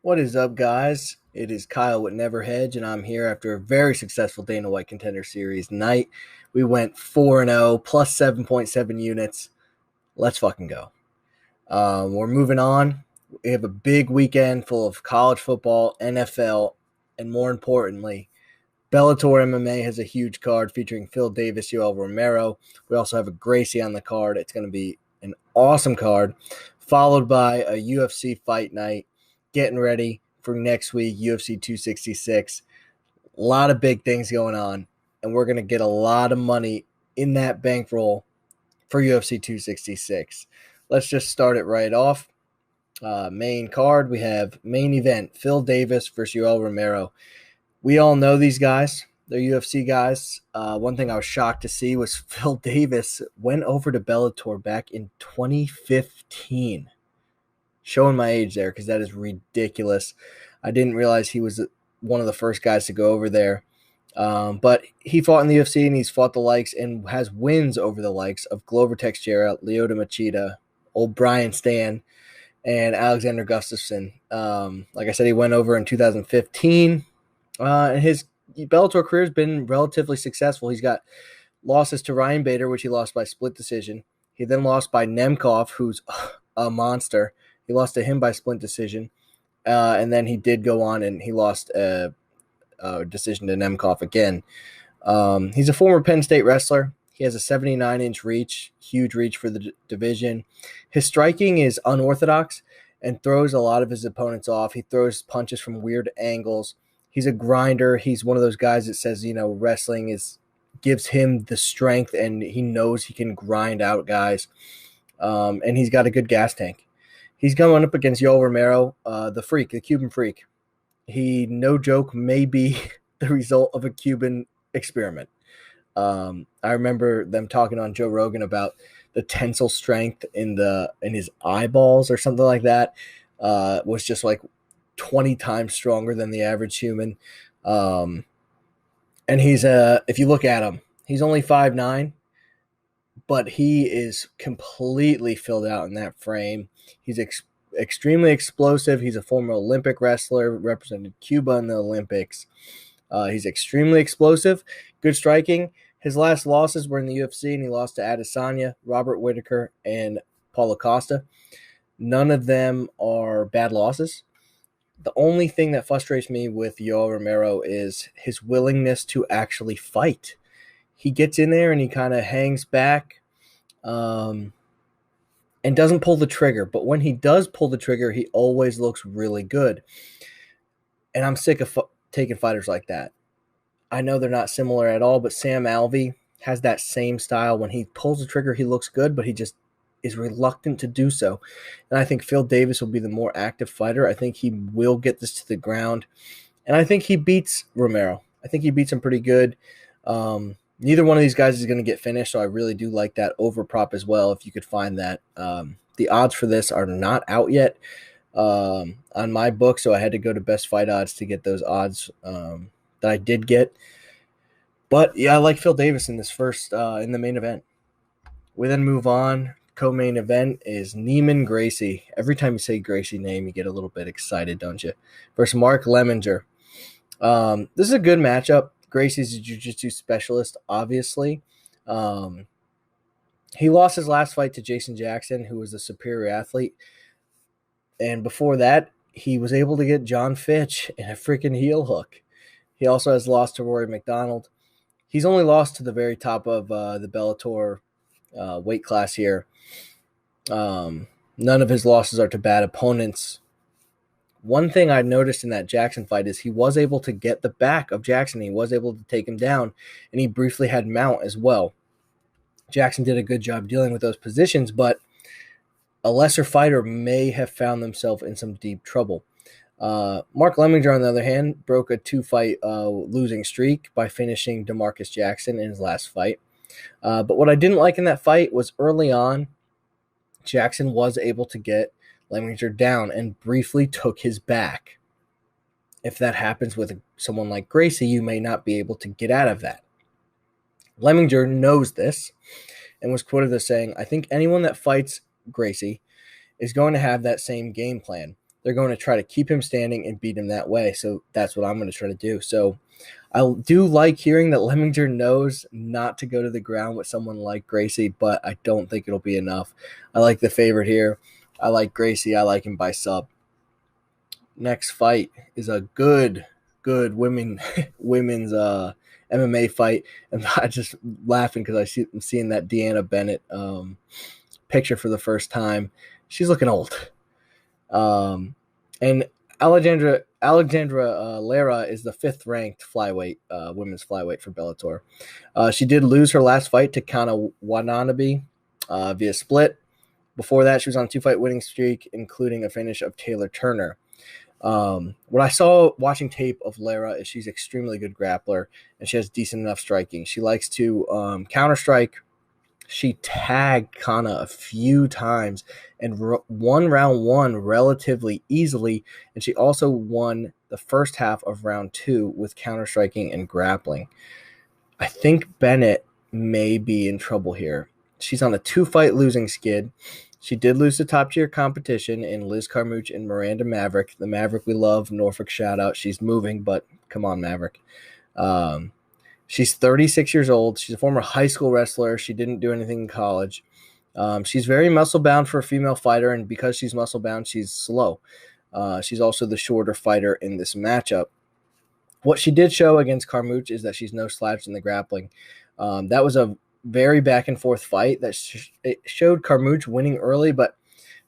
What is up, guys? It is Kyle with Never Hedge, and I'm here after a very successful Dana White Contender Series night. We went 4-0, plus 7.7 units. Let's fucking go. We're moving on. We have a big weekend full of college football, NFL, and more importantly, Bellator MMA has a huge card featuring Phil Davis, Yoel Romero. We also have a Gracie on the card. It's going to be an awesome card, followed by a UFC fight night. Getting ready for next week, UFC 266. A lot of big things going on, and we're going to get a lot of money in that bankroll for UFC 266. Let's just start it right off. Main card, we have main event, Phil Davis versus Yoel Romero. We all know these guys. They're UFC guys. One thing I was shocked to see was Phil Davis went over to Bellator back in 2015. Showing my age there because that is ridiculous. I didn't realize he was one of the first guys to go over there. But he fought in the UFC, and he's fought the likes and has wins over the likes of Glover Teixeira, Lyoto Machida, old Brian Stan, and Alexander Gustafsson. Like I said, he went over in 2015. And his Bellator career has been relatively successful. He's got losses to Ryan Bader, which he lost by split decision. He then lost by Nemkov, who's a monster. He lost to him by split decision. And then he did go on and he lost a decision to Nemkov again. He's a former Penn State wrestler. He has a 79-inch reach, huge reach for the division. His striking is unorthodox and throws a lot of his opponents off. He throws punches from weird angles. He's a grinder. He's one of those guys that says, wrestling gives him the strength, and he knows he can grind out guys. And he's got a good gas tank. He's going up against Yoel Romero, the Cuban freak. He, no joke, may be the result of a Cuban experiment. I remember them talking on Joe Rogan about the tensile strength in his eyeballs or something like that. Was just like 20 times stronger than the average human. And he's if you look at him, he's only 5'9", but he is completely filled out in that frame. He's extremely explosive. He's a former Olympic wrestler, represented Cuba in the Olympics. He's extremely explosive, good striking. His last losses were in the UFC, and he lost to Adesanya, Robert Whittaker, and Paulo Costa. None of them are bad losses. The only thing that frustrates me with Yoel Romero is his willingness to actually fight. He gets in there and he kind of hangs back and doesn't pull the trigger. But when he does pull the trigger, he always looks really good. And I'm sick of taking fighters like that. I know they're not similar at all, but Sam Alvey has that same style. When he pulls the trigger, he looks good, but he just is reluctant to do so. And I think Phil Davis will be the more active fighter. I think he will get this to the ground. And I think he beats Romero. I think he beats him pretty good. Neither one of these guys is going to get finished, so I really do like that over prop as well, if you could find that. The odds for this are not out yet on my book, so I had to go to Best Fight Odds to get those odds that I did get. But, yeah, I like Phil Davis in this first in the main event. We then move on. Co-main event is Neiman Gracie. Every time you say Gracie name, you get a little bit excited, don't you? Versus Mark Lemminger. This is a good matchup. Gracie's a jiu-jitsu specialist, obviously. He lost his last fight to Jason Jackson, who was a superior athlete. And before that, he was able to get John Fitch in a freaking heel hook. He also has lost to Rory McDonald. He's only lost to the very top of the Bellator weight class here. None of his losses are to bad opponents. One thing I noticed in that Jackson fight is he was able to get the back of Jackson. He was able to take him down, and he briefly had mount as well. Jackson did a good job dealing with those positions, but a lesser fighter may have found themselves in some deep trouble. Mark Lemminger, on the other hand, broke a 2-fight losing streak by finishing DeMarcus Jackson in his last fight. But what I didn't like in that fight was early on, Jackson was able to get Lemminger down and briefly took his back. If that happens with someone like Gracie, you may not be able to get out of that. Lemminger knows this and was quoted as saying, "I think anyone that fights Gracie is going to have that same game plan. they're going to try to keep him standing and beat him that way. So that's what I'm going to try to do. So I do like hearing that Lemminger knows not to go to the ground with someone like Gracie, but I don't think it'll be enough. I like the favorite here. I like Gracie. I like him by sub. Next fight is a good women's MMA fight, and I just laughing because I'm seeing that DeAnna Bennett picture for the first time. She's looking old. And Alejandra Lara is the 5th ranked flyweight, women's flyweight for Bellator. She did lose her last fight to Kana Watanabe via split. Before that, she was on a 2-fight winning streak, including a finish of Taylor Turner. What I saw watching tape of Lara is she's extremely good grappler, and she has decent enough striking. She likes to counter strike. She tagged Kana a few times and won round 1 relatively easily, and she also won the first half of round 2 with counter striking and grappling. I think Bennett may be in trouble here. She's on a 2-fight losing skid. She did lose to top-tier competition in Liz Carmouche and Miranda Maverick. The Maverick we love, Norfolk shout-out. She's moving, but come on, Maverick. She's 36 years old. She's a former high school wrestler. She didn't do anything in college. She's very muscle-bound for a female fighter, and because she's muscle-bound, she's slow. She's also the shorter fighter in this matchup. What she did show against Carmouche is that she's no slouch in the grappling. That was a very back-and-forth fight that it showed Carmouche winning early, but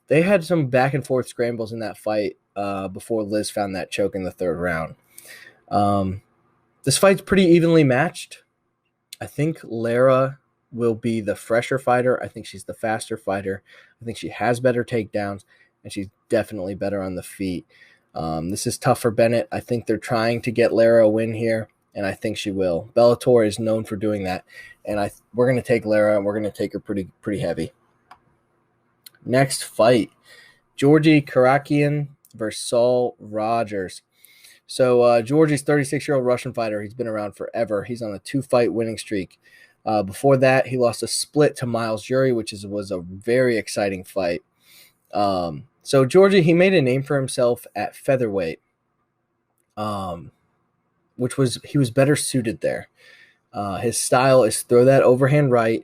they had some back-and-forth scrambles in that fight before Liz found that choke in the 3rd round. This fight's pretty evenly matched. I think Lara will be the fresher fighter. I think she's the faster fighter. I think she has better takedowns, and she's definitely better on the feet. This is tough for Bennett. I think they're trying to get Lara a win here, and I think she will. Bellator is known for doing that, and we're going to take Lara, and we're going to take her pretty heavy. Next fight, Georgi Karakhanyan versus Saul Rogers. So Georgi's 36-year-old Russian fighter. He's been around forever. He's on a 2-fight winning streak. Before that, he lost a split to Miles Jury, which was a very exciting fight. So Georgi, he made a name for himself at featherweight, he was better suited there. His style is throw that overhand right,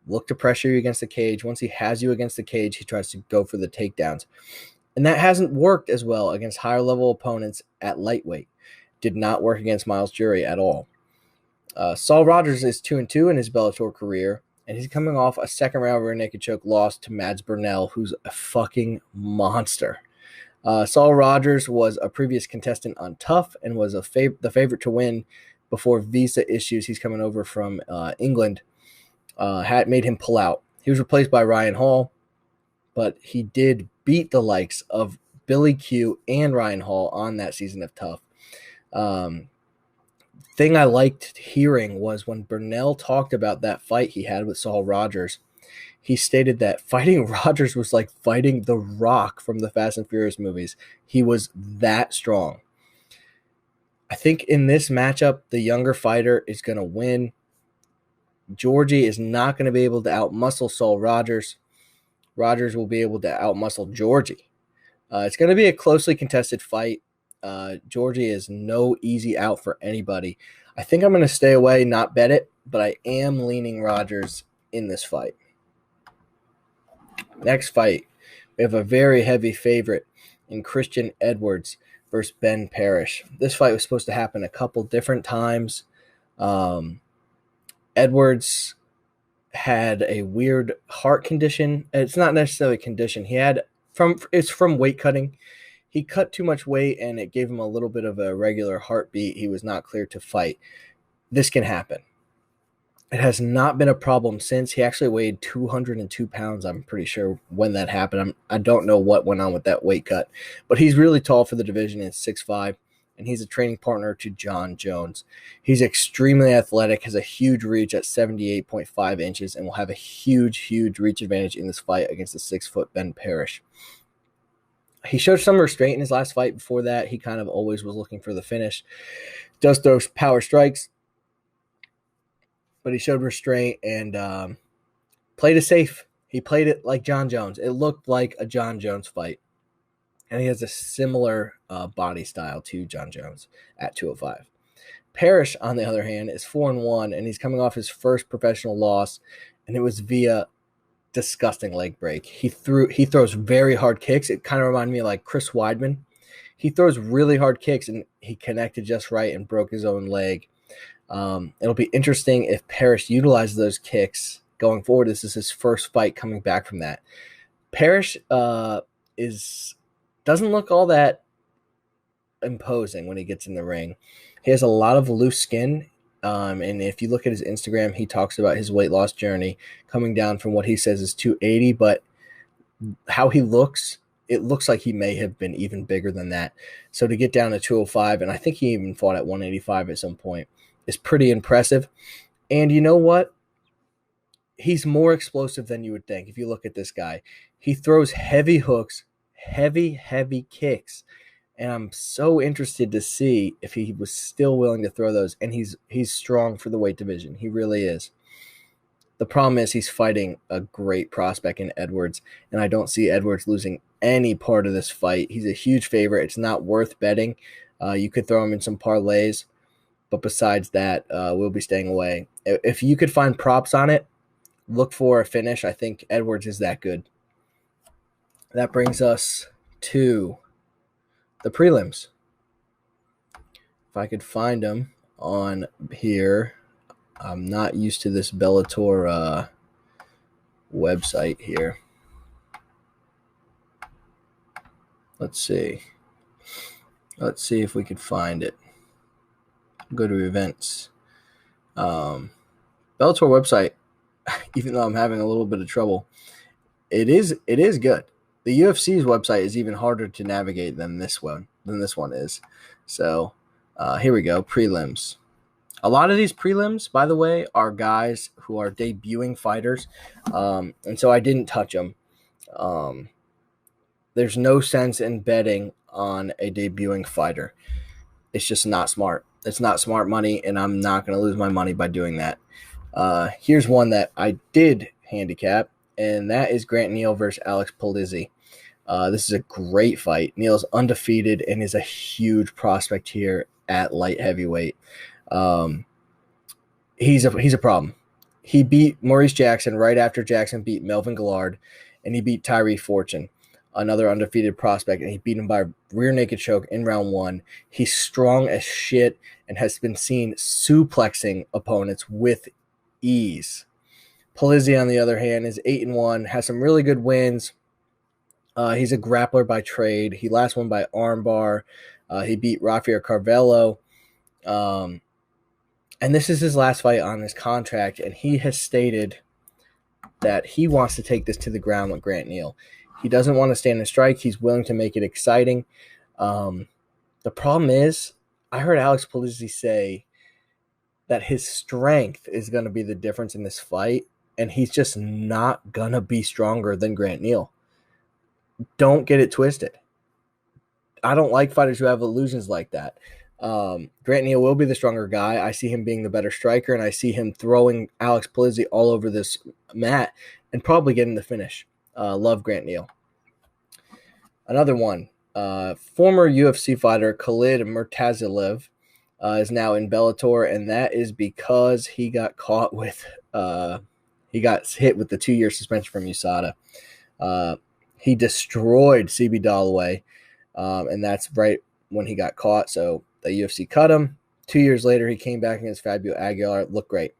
look to pressure you against the cage. Once he has you against the cage, he tries to go for the takedowns. And that hasn't worked as well against higher-level opponents at lightweight. Did not work against Miles Jury at all. Saul Rogers is 2-2 in his Bellator career, and he's coming off a 2nd-round rear naked choke loss to Mads Burnell, who's a fucking monster. Saul Rogers was a previous contestant on Tough and was the favorite to win before visa issues. He's coming over from England had made him pull out. He was replaced by Ryan Hall, but he did beat the likes of Billy Q and Ryan Hall on that season of Tough. Thing I liked hearing was when Burnell talked about that fight he had with Saul Rogers, he stated that fighting Rogers was like fighting The Rock from the Fast and Furious movies. He was that strong. I think in this matchup, the younger fighter is going to win. Georgi is not going to be able to outmuscle Saul Rogers. Rogers will be able to outmuscle Georgi. It's going to be a closely contested fight. Georgi is no easy out for anybody. I think I'm going to stay away, not bet it, but I am leaning Rogers in this fight. Next fight, we have a very heavy favorite in Christian Edwards versus Ben Parrish. This fight was supposed to happen a couple different times. Edwards had a weird heart condition. It's not necessarily a condition. It's from weight cutting. He cut too much weight and it gave him a little bit of a regular heartbeat. He was not cleared to fight. This can happen. It has not been a problem since. He actually weighed 202 pounds, I'm pretty sure, when that happened. I don't know what went on with that weight cut. But he's really tall for the division. He's 6'5", and he's a training partner to John Jones. He's extremely athletic, has a huge reach at 78.5 inches, and will have a huge reach advantage in this fight against the 6-foot Ben Parrish. He showed some restraint in his last fight. Before that, he kind of always was looking for the finish. Does throw power strikes, but he showed restraint and played it safe. He played it like John Jones. It looked like a John Jones fight. and he has a similar body style to John Jones at 205. Parrish, on the other hand, is 4-1, and he's coming off his first professional loss, and it was via disgusting leg break. He throws very hard kicks. It kind of reminded me of like Chris Weidman. He throws really hard kicks, and he connected just right and broke his own leg. It'll be interesting if Parrish utilizes those kicks going forward. This is his first fight coming back from that. Parrish doesn't look all that imposing when he gets in the ring. He has a lot of loose skin, and if you look at his Instagram, he talks about his weight loss journey coming down from what he says is 280, but how he looks, it looks like he may have been even bigger than that. So to get down to 205, and I think he even fought at 185 at some point, is pretty impressive. And you know what? He's more explosive than you would think. If you look at this guy, he throws heavy hooks, heavy kicks. And I'm so interested to see if he was still willing to throw those. And he's strong for the weight division. He really is. The problem is he's fighting a great prospect in Edwards, and I don't see Edwards losing any part of this fight. He's a huge favorite. It's not worth betting. You could throw him in some parlays, but besides that, we'll be staying away. If you could find props on it, look for a finish. I think Edwards is that good. That brings us to the prelims. If I could find them on here. I'm not used to this Bellator website here. Let's see. Let's see if we could find it. Go to events. Bellator website, even though I'm having a little bit of trouble, it is good. The UFC's website is even harder to navigate than this one is. So here we go. Prelims. A lot of these prelims, by the way, are guys who are debuting fighters, and so I didn't touch them. There's no sense in betting on a debuting fighter. It's just not smart. It's not smart money, and I'm not going to lose my money by doing that. Here's one that I did handicap, and that is Grant Neal versus Alex Polizzi. This is a great fight. Neal's undefeated and is a huge prospect here at light heavyweight. He's a problem. He beat Maurice Jackson right after Jackson beat Melvin Gillard, and he beat Tyree Fortune, another undefeated prospect, and he beat him by a rear naked choke in round one. He's strong as shit and has been seen suplexing opponents with ease. Polizzi, on the other hand, is 8-1, has some really good wins. He's a grappler by trade. He last won by armbar. He beat Rafael Carvalho. And this is his last fight on his contract, and he has stated that he wants to take this to the ground with Grant Neal. He doesn't want to stand and strike. He's willing to make it exciting. The problem is, I heard Alex Polizzi say that his strength is going to be the difference in this fight, and he's just not going to be stronger than Grant Neal. Don't get it twisted. I don't like fighters who have illusions like that. Grant Neal will be the stronger guy. I see him being the better striker, and I see him throwing Alex Polizzi all over this mat and probably getting the finish. Love Grant Neal. Another one, former UFC fighter Khalid Murtazilev is now in Bellator, and that is because he got caught with he got hit with the 2-year suspension from USADA. He destroyed CB Dalloway, and that's right when he got caught. So the UFC cut him. 2 years later, he came back against Fabio Aguilar. Looked great.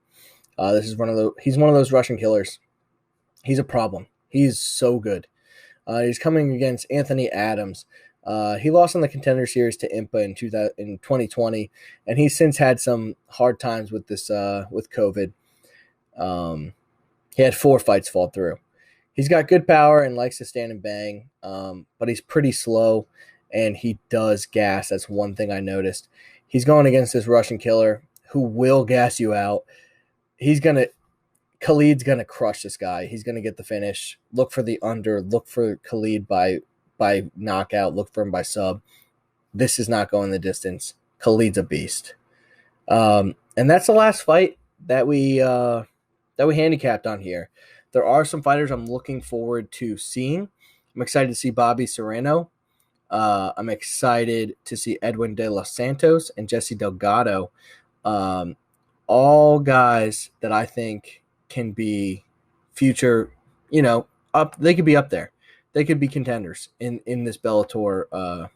He's one of those Russian killers. He's a problem. He's so good. He's coming against Anthony Adams. He lost in the Contender Series to Impa in 2020, and he's since had some hard times with this with COVID. He had 4 fights fall through. He's got good power and likes to stand and bang, but he's pretty slow, and he does gas. That's one thing I noticed. He's going against this Russian killer who will gas you out. Khalid's going to crush this guy. He's going to get the finish. Look for the under. Look for Khalid by knockout. Look for him by sub. This is not going the distance. Khalid's a beast. And that's the last fight that we handicapped on here. There are some fighters I'm looking forward to seeing. I'm excited to see Bobby Serrano I'm excited to see Edwin De Los Santos and Jesse Delgado. All guys that I think can be future, up. They could be up there. They could be contenders in this Bellator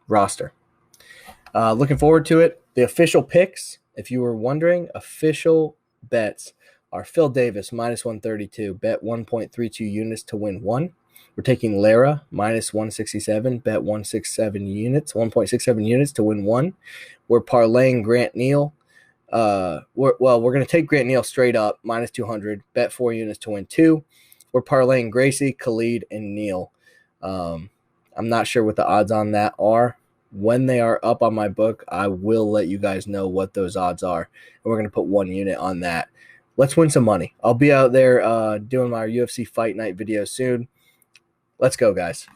roster. Looking forward to it. The official picks, if you were wondering, official bets are Phil Davis, -132, bet 1.32 units to win 1. We're taking Lara, -167, bet 1.67 units to win 1. We're parlaying Grant Neal. We're going to take Grant Neal straight up, -200, bet 4 units to win 2. We're parlaying Gracie, Khalid, and Neal. I'm not sure what the odds on that are. When they are up on my book, I will let you guys know what those odds are. And we're going to put 1 unit on that. Let's win some money. I'll be out there doing my UFC Fight Night video soon. Let's go, guys.